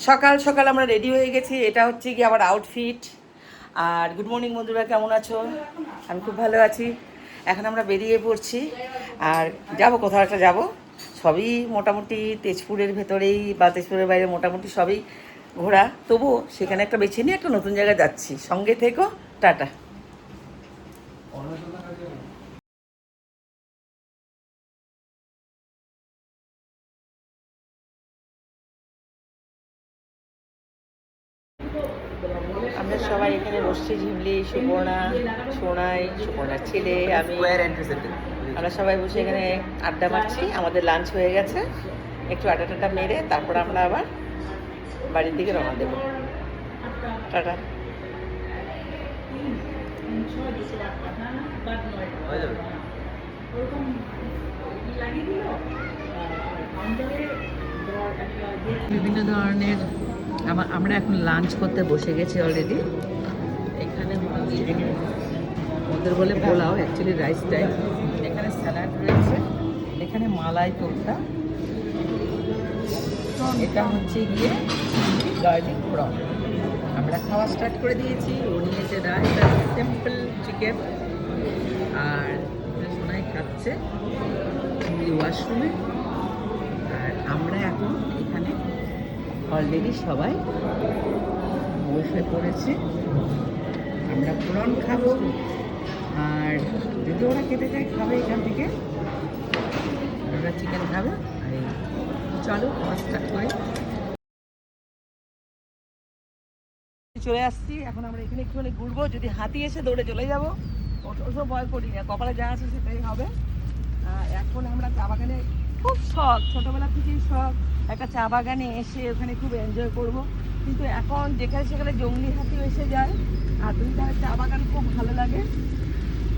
সকাল সকাল আমরা রেডি হয়ে গেছি। এটা হচ্ছে কি আমার আউটফিট। আর গুড মর্নিং বন্ধুরা, কেমন আছো? আমি খুব ভালো আছি। এখন আমরা বেরিয়ে পড়ছি আর যাব কোথাও একটা যাব। সবই মোটামুটি তেজপুরের ভেতরেই বা তেজপুরের বাইরে মোটামুটি সবই ঘোরা, তবুও সেখানে একটা বেছে নিয়ে একটা নতুন জায়গায় যাচ্ছি। সঙ্গে থেকো, টাটা। আমরা সবাই এখানে বসছি, ঝিমলি, সুপর্ণা, সোনাই, সুপর্ণার ছেলে, আমি। আমরা সবাই বসে এখানে আড্ডা মারছি। আমাদের লাঞ্চ হয়ে গেছে, একটু আড্ডা টাড্ডা মেরে তারপর আমরা আবার বাড়ির দিকে রওনা দেবো। টাটা। বিভিন্ন ধরনের আমরা এখন লাঞ্চ করতে বসে গেছি অলরেডি। এখানে ওদের বলে পোলাও, অ্যাকচুয়ালি রাইস টাইপ। এখানে স্যালাড রয়েছে, এখানে মালাই কোফতা, এটা হচ্ছে গিয়ে গার্লিক প্রন। আমরা খাওয়া স্টার্ট করে দিয়েছি। ও নিয়েছে রাইস আর সিম্পল চিকেন, আর সোনাই খাচ্ছে ওয়াশরুমে। আর আমরা এখন এখানে অলরেডি সবাই বসে পড়েছি। আমরা প্রন খাবো, আর যদি ওরা খেতে চায় খাবে এখান থেকে, ওরা চিকেন খাবে। আর চলো স্টার্ট করে চলে আসছি। এখন আমরা এখানে একটুখানি ঘুরবো, যদি হাতি এসে দৌড়ে চলে যাবো, ওসব ভয় করি না, কপালে যা আছে সেটাই হবে। এখন আমরা চা বাগানে, খুব শখ, ছোটোবেলা থেকেই শখ একটা চা বাগানে এসে ওখানে খুব এনজয় করব। কিন্তু এখন যেখানে সেখানে জঙ্গলি হাতিও এসে যায়, আর তুমি তাহলে চা বাগান খুব ভালো লাগে।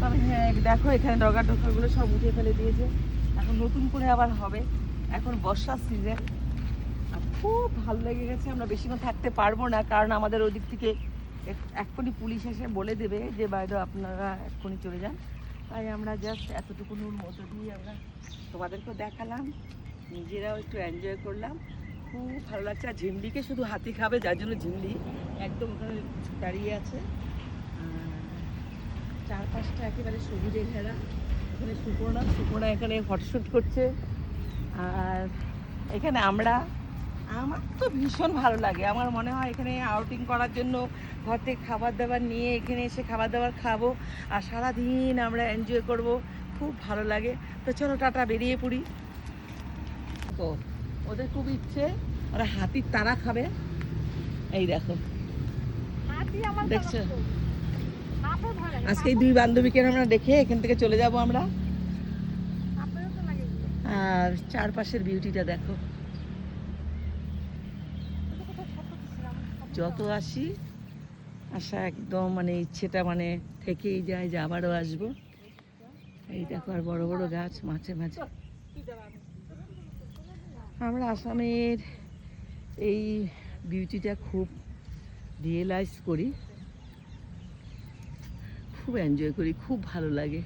তবে হ্যাঁ, দেখো এখানে ডগা টগাগুলো সব উঠে ফেলে দিয়েছে, এখন নতুন করে আবার হবে। এখন বর্ষার সিজন, খুব ভালো লেগে গেছে। আমরা বেশিক্ষণ থাকতে পারবো না, কারণ আমাদের ওই দিক থেকে এক্ষুনি পুলিশ এসে বলে দেবে যে বাইরে আপনারা এক্ষুনি চলে যান। তাই আমরা জাস্ট এতটুকুর মধ্যে দিয়ে আমরা তোমাদেরকেও দেখালাম, নিজেরাও একটু এনজয় করলাম। খুব ভালো লাগছে। আর ঝিমলিকে শুধু হাতি খাবে, যার জন্য ঝিমলি একদম ওখানে দাঁড়িয়ে আছে। চারপাশটা একেবারে সবুজে ঘেরা। এখানে সুপর্ণা এখানে ফটোশ্যুট করছে। আর এখানে আমার তো ভীষণ ভালো লাগে। আমার মনে হয় এখানে আউটিং করার জন্য ঘর থেকে খাবার দাবার নিয়ে এখানে এসে খাবার দাবার খাবো, আর সারাদিন আমরা এনজয় করব। খুব ভালো লাগে। তো চলো টাটা, বেরিয়ে পড়ি। তো ওদের খুব ইচ্ছে, ওরা হাতির তারা খাবে। এই দেখো, দেখছো, আজকে এই দুই বান্ধবীকে আমরা দেখে এখান থেকে চলে যাব আমরা। আর চারপাশের বিউটিটা দেখো। যত আসি আসা একদম মানে ইচ্ছেটা মানে থেকেই যায় যে আবারও আসবো। এই দেখো, আর বড় বড় গাছ মাঝে মাঝে। আমরা আসামের এই বিউটিটা খুব রিয়েলাইজ করি, খুব এনজয় করি, খুব ভালো লাগে।